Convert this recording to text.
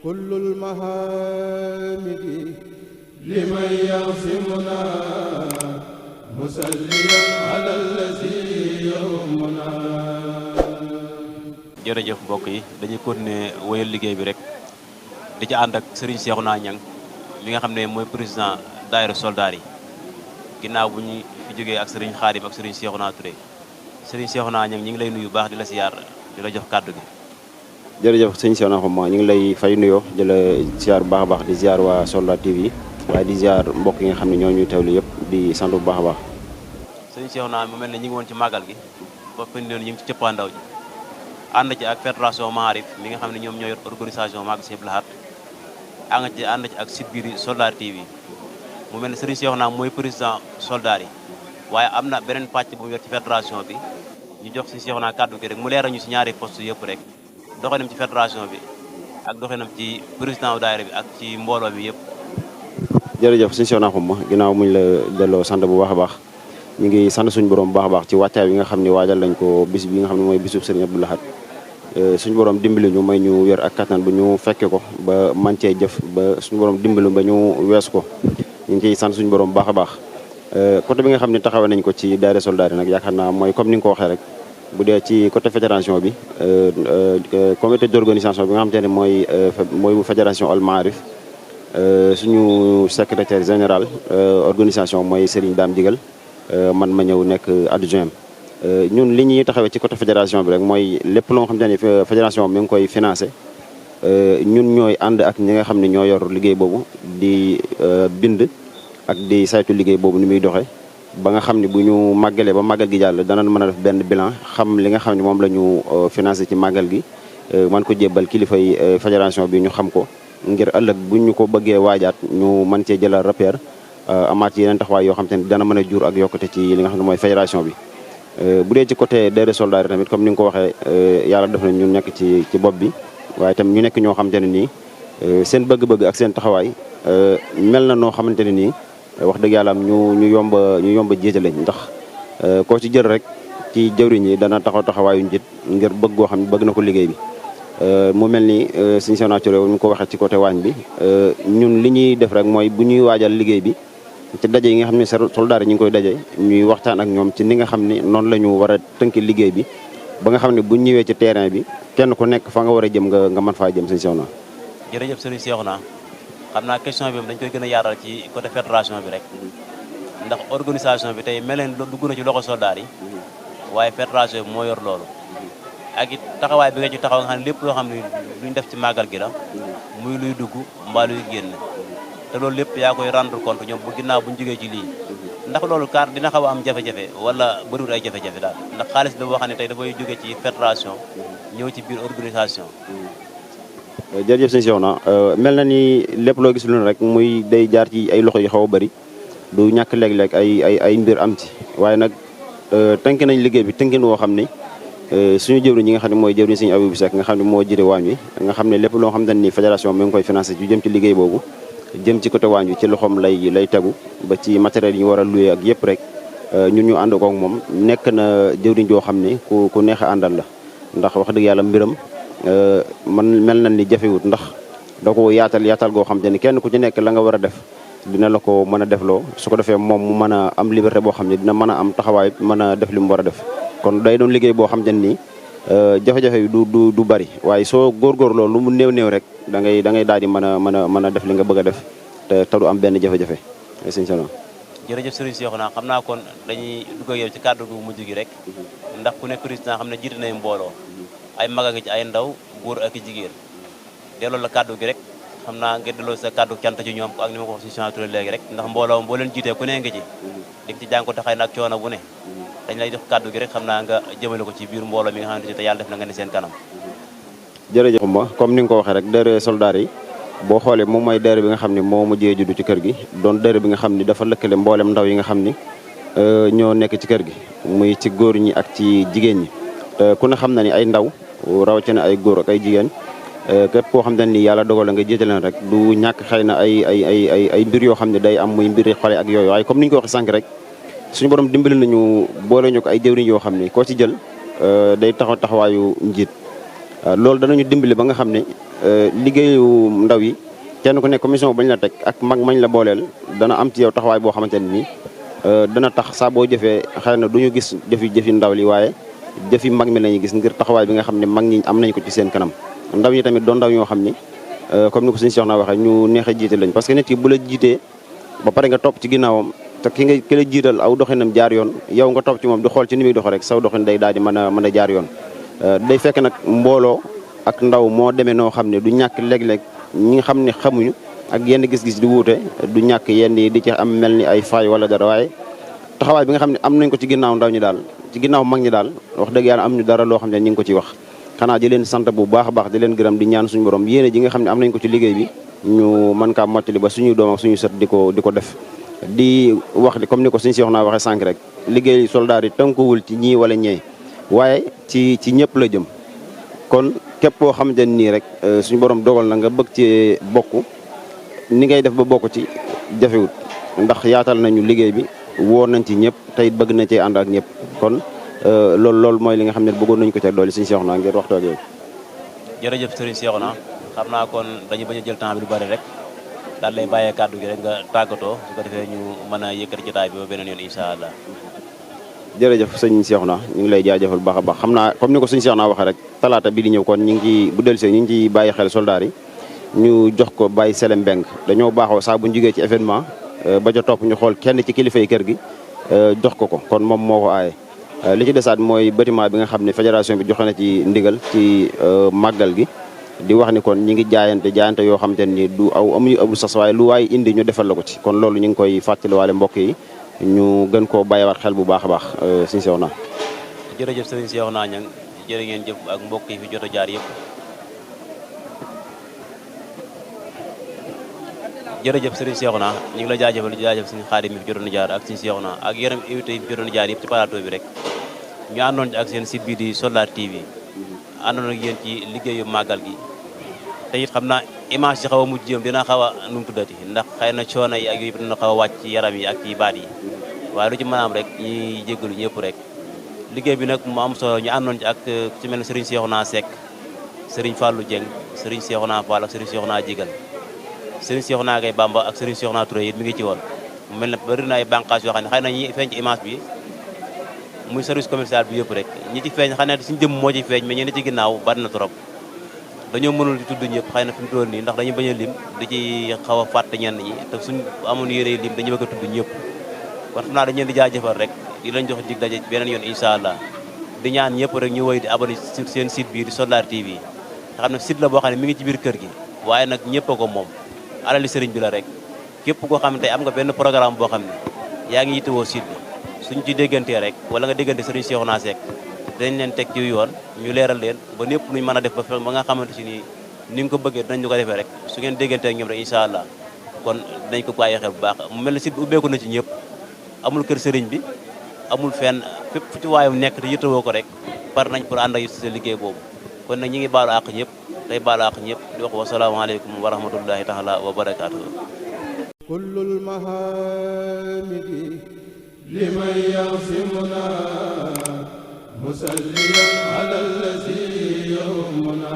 kullul mahamidi liman yasimuna musalliyan ala allazi yawmuna. jërëjëf mbokk yi dañuy continuer wéyal liggéey bi rek di ci ànd ak Serigne Cheikhouna Niang mi nga xam ne mooy président daayira soldaar yi ginnaaw bu ñu fi jógee ak Serigne Khadim ak Serigne Cheikhouna Touré Serigne Cheikhouna Niang ñi ngi lay nuyu baax di la siyaar di la jox kàddu gi. jërëjëf sëñ Cheikhouna Xuma ñu ngi lay fay nuyoo di la ziar bu baax a baax di ziar waa Soldat TV waaye di ziar mbokk yi nga xam ne ñoo ñuy teewlu yëpp di sant bu baax a baax. Serigne Cheikhouna mu mel ne ñi ngi woon ci màggal gi ba fi ñu ngi ci cëppaandaw ji ànd ci ak fédération Maarif mi nga xam ne ñoom ñoo yor organisation Magal Sëñ Abdou Lahad ànd ci ak site bii di Soldat TV mu mel ne Serigne Cheikhouna mooy président soldat yi waaye am na beneen pàcc bu mu yor ci fédération bi ñu jox Serigne Cheikhouna kàddu gi rek mu leeral ñu si ñaari poste yëpp rek doxalinam ci fédération bi ak doxalinam ci président daayira bi ak ci mbooloo bi yëpp. jërëjëf sëñ Cheikhouna Xuma ginnaaw muñ la delloo sant bu baax a baax ñu ngi sant suñu borom bu baax a baax ci wàccaay bi nga xam ne waajal lañ ko bis bi nga xam ne mooy bisub Serigne Abdou Lahad suñu borom dimbali ñu may ñu wér ak kattan bu ñu fekke ko ba man cee jëf ba suñu borom dimbali ba ñu wees ko ñu ngi ciy sant suñu borom bu baax a baax côté bi nga xam ne taxawee nañ ko ci daayira soldat yi nag yaakaar naa mooy comme ni nga ko waxee rek bu dee ci côté fédération bi comité d'organisation bi nga xamante ne mooy bu fédération Al Maarif suñu secrétaire général organisation mooy Serigne Dame Digal man ma ñëw nekk adjoint ñun li ñuy taxawee ci côté fédération bi rek mooy lépp loo xamante ne fédération mi ngi koy financé ñun ñooy ànd ak ñi nga xam ne ñoo yor liggéey boobu di bind ak di saytu liggéey boobu ni muy doxee ba nga xam ne bu ñu màggalee ba màggal gi jàll danañ mën a def benn bilan xam li nga xam ne moom la ñu financé ci màggal gi man ko jébbal kilifay fédération bi ñu xam ko ngir ëllëg bu ñu ko bëggee waajaat ñu mën cee jëlal repère amaat yeneen taxawaay yoo xam te ne dana mën a jur ak yokkute ci li nga xam ne mooy fédération bi. bu dee ci côté daayira soldat yi tamit comme ni nga ko waxee yàlla def na ñu nekk ci bopp bi waaye tam ñu nekk ñoo xamante ne nii seen bëgg-bëgg ak seen taxawaay mel na noo xamante ne nii wax dëgg yàlla am ñu yomba jiite lañ ndax koo ci jël rek ci jëwriñ yi dana taxawaayu njiit ngir bëgg goo xam ne bëgg na ko liggéey bi. mu mel ni suñu sénateur ñu ko waxee ci côté waañ bi ñun li ñuy def rek mooy bu ñuy waajal liggéey bi ci daje yi nga xam ne soldat yi ñu ngi koy daje ñuy waxtaan ak ñoom ci ni nga xam ne noonu la ñu war a tënki liggéey bi ba nga xam ne bu ñu ñëwee ci terrain bi kenn ku nekk fa nga war a jëm nga mën faa jëm sëñ Cheikhouna. jërëjëf Serigne Cheikhouna xam naa question bi moom dañ koy gën a yaatal ci côté fédération bi rek ndax organisation bi tey mel leen dugg na ci loxo soldat yi waaye fédération bi moo yor loolu ak it taxawaay bi nga ci taxaw nga xam ne lépp loo xam ne luñ def ci màggal gi la muy luy dugg mbaa luy génn te loolu lépp yaa koy rendre compte ñoom bu ginnaaw bu ñu jógee ci lii ndax loolu kaar dina xaw a am jafe-jafe wala bëriwul ay jafe-jafe daal ndax xaalis la boo xam ne tey dafay jóge ci fédération ñëw ci biir organisation. jërëjëf sëñ Cheikhouna mel na ni lépp loo gis lu ne rek muy day jaar ci ay loxo yu xaw a bëri du ñàkk léeg-léeg ay mbir am ci waaye nag tënk nañ liggéey bi tënkin woo xam ni suñu jëwriñ ñi nga xam ne mooy jëwriñ Serigne Abibou Seck nga xam ne moo jëre waañ wi nga xam ne lépp loo xam ne ni fédération mi ngi koy financé ju jëm ci liggéey boobu jëm ci côté waañ wi ci loxoom lay tegu ba ci matériel yi ñu war a loué ak yëpp rek ñun ñu ànd koog moom nekk na jëwriñ joo xam ni ku neex a àndal la ndax wax dëgg yàlla mbiram man mel na ni jafewut ndax da ko yaatal goo xam te ni kenn ku ci nekk la nga war a def dina la ko mën a defloo su ko defee moom mu mën a am liberté boo xam ne dina mën a am taxawaay mën a def li mu war a def kon day doon liggéey boo xam te ni jafe-jafe yi du bari waaye soo góorgóorloo lu mu néew rek da ngay daal di mën a def li nga bëgg a def te du am benn jafe-jafe sëñ Cheikhouna. jërëjëf Serigne Cheikhouna xam naa kon dañuy dugg ak yow ci kàddu gu mujj gi rek ndax ku nekk président xam ne jiite nay mbooloo ay mag a ngi ci ay ndaw góor ak jigéen delloo la kàddu gi rek xam naa nga delloo sa kàddu cant ci ñoom ak ni ma ko wax si Cheikh Touré léegi rek ndax mbooloo boo leen jiitee ku ne nga ci di nga ci jàng ko taxay na ak coono bu ne dañ lay jox kàddu gi rek xam naa nga jëmale ko ci biir mbooloo mi nga xamante ne te yàlla def na nga ne seen kanam. jërëjëf ma comme ni nga ko waxee rek daayira soldat yi boo xoolee moom mooy daayira bi nga xam ne moo mujjee juddu ci kër gi doon daayira bi nga xam ni dafa lëkkale mboolem ndaw yi nga xam ni ñoo nekk ci kër gi muy ci góor ñi ak ci jigéen ñi te ku ne xam na ni ay ndaw rawatina ay góor ak ay jigéen képp koo xam ne ni yàlla dogal la nga jiite leen rek du ñàkk xëy na ay mbir yoo xam ne day am muy mbiri xale ak yooyu waaye comme ni ñu ko waxee sànq rek suñu borom dimbali nañu boole ñu ko ay jëwriñ yoo xam ne koo ci jël day taxawaayu njiit loolu danañu dimbali ba nga xam ne liggéeyu ndaw yi kenn ku nekk commission bañ la teg ak mag mañ la booleel dana am ci yow taxawaay boo xamante ne nii dana tax saa boo jëfee xëy na du ñu gis jëfi ndaw li waaye jëfi mag mi la ñuy gis ngir taxawaay bi nga xam ne mag ñi am nañ ko ci seen kanam ndaw ñi tamit doon ndaw ñoo xam ni comme ni ko suñu Cheikh naa waxee ñu neex a jiite lañ parce que nit ki bu la jiitee ba pare nga topp ci ginnaawam te ki la jiital aw doxinam jaar yoon yow nga topp ci moom di xool ci ni muy dox rek saw doxin day daal di mën a jaar yoon day fekk nag mbooloo ak ndaw moo demee noo xam ne du ñàkk léeg-léeg ñi nga xam ne xamuñu ak yenn gis-gis di wuute du ñàkk yenn yi di ci am mel ni ay faay wala dara waaye taxawaay bi nga xam ne am nañ ko ci ginnaaw ndaw ñi daal ci ginnaaw mag ñi daal wax dëgg yàlla am ñu dara loo xam ne ñu ngi ko ci wax xanaa di leen sant bu baax a baax di leen gërëm di ñaan suñu borom yéene ji nga xam ne am nañ ko ci liggéey bi ñu mën kaa mottali ba suñuy doom ak suñu sët di ko def di wax comme ni ko suñu si wax naa waxee sànq rek liggéey soldaar yi tënkuwul ci ñii wala ñee waaye ci ñëpp la jëm kon képp koo xamante ne nii rek suñu borom dogal na nga bëgg ci bokk ni ngay def ba bokk ci jafewut ndax yaatal nañu liggéey bi woo nañ ci ñëpp tey bëgg na cee ànd ak ñëpp kon loolu mooy li nga xam ne bëggoon nañu ko ca doole suñu Cheikh naa ngir waxtu ak yow. jërëjëf Serigne Cheikh naa xam naa kon dañu bañ a jël temps bi lu bari rek daal lay bàyyee kàddu gi rek nga tàggatoo su ko defee ñu mën a yëkkati jotaay bi ba beneen yoon incha allah. jërëjëf sëñ Cheikh naa ñu ngi lay jaajëfal bu baax a baax xam naa comme ni ko sëñ Cheikh naa waxee rek talaata bi di ñëw kon ñu ngi ci bu dellusee ñu ngi ciy bàyyi xel soldaar yi ñu jox ko Baye Selem Mbeng dañoo baaxoo saa bu ñu jógee ci événement ba ca topp ñu xool kenn ci kilifa yi kër gi jox ko kon moom moo ko aaye li ci desaat mooy bâtiment bi nga xam ne fédération bi joxe na ci ndigal ci màggal gi di wax ni kon ñi ngi jaayante yoo xamante ni du amuñu abul sas waaye lu waaye indi ñu defal la ko ci kon loolu ñu ngi koy fàttaliwaale mbokk yi ñu gën koo bàyyiwaat xel bu baax a baax suñu seew naa jërëjëf sëriñ Seex naa ñang jërë ngeen jëf ak mbokk yi fi jot a jaar yëpp jërëjëf sëriñ Seexuna ñu ngi la jaajëfal di jaajëf suñu Xaadim mi fi jotoon jaar ak suñu Seexuna ak yeneen invité yi fi jotoon jaar yëpp ci plateau bi rek ñu àndoon ak seen site bi di Soldar TV àndoon ak yéen ci liggéeyu màggal gi te it xam naa image yi xaw a mujj jëm dina xaw a nu mu tuddati ndax xëy na coono yi ak yooyu dina xaw a wàcc ci yaram yi ak ci baat yi waaye lu ci mën a am rek ñuy jéggalu ñëpp rek liggéey bi nag mu am solo ñu àndoon ci ak ci mel ne sëriñ Seexuna Seck sëriñ Fallou Dieng sëriñ Seexuna Fall ak sëriñ Seexuna Jigal sëriñ Seexuna Gay Bamba ak sëriñ Seexuna Touré it mi ngi ci woon mu mel ne bari na ay bànqaas yoo xam ne xëy na ñi feeñ ci image bi muy service commercial bi yëpp rek ñi ci feeñ xëy na suñu jëm moo ci feeñ mais ñenn ci ginnaaw bari na trop dañoo mënul di tudd ñëpp xëy na fi mu toll nii ndax dañu bañ a lim di ci xaw a fàtte ñenn ñi te suñ amoon yére lim dañu bëgg a tudd ñëpp kon xam naa dañu leen di jaajëfal rek di leen jox dig daje beneen yoon incha allah di ñaan ñëpp rek ñu woy di abonné sur seen site bii di Soldar TV nga xam ne site la boo xam ne mi ngi ci biir kër gi waaye nag ñëpp a ko moom alali sëriñ bi la rek képp koo xam ne tey am nga benn programme boo xam ne yaa ngi yittewoo site bi suñ ci déggantee rek wala nga déggante sëriñ Seexuna Seck dañ leen teg ci yoon ñu leeral leen ba ñëpp nuñ mën a def ba nga xamante si ni nga ko bëggee dinañ ñu ko defee rek su ngeen déggantee ak ñoom rek incha allah kon dinañ ko bàyyi xel bu baax mu mel ne site bi ubbeeku na ci ñëpp amul kër sëriñ bi amul fenn fépp fu ci waayam nekk te yittewoo ko rek par nañ pour ànd ak sa liggéey boobu kon nag ñi ngi baalu àq ñëpp tey baalu àq ñëpp di wax wasalaamaaleykum wa rahmatullahi taala wa barakaatuhu kullul mahamidi liman yasimuna musalliyan ala allazi yawmuna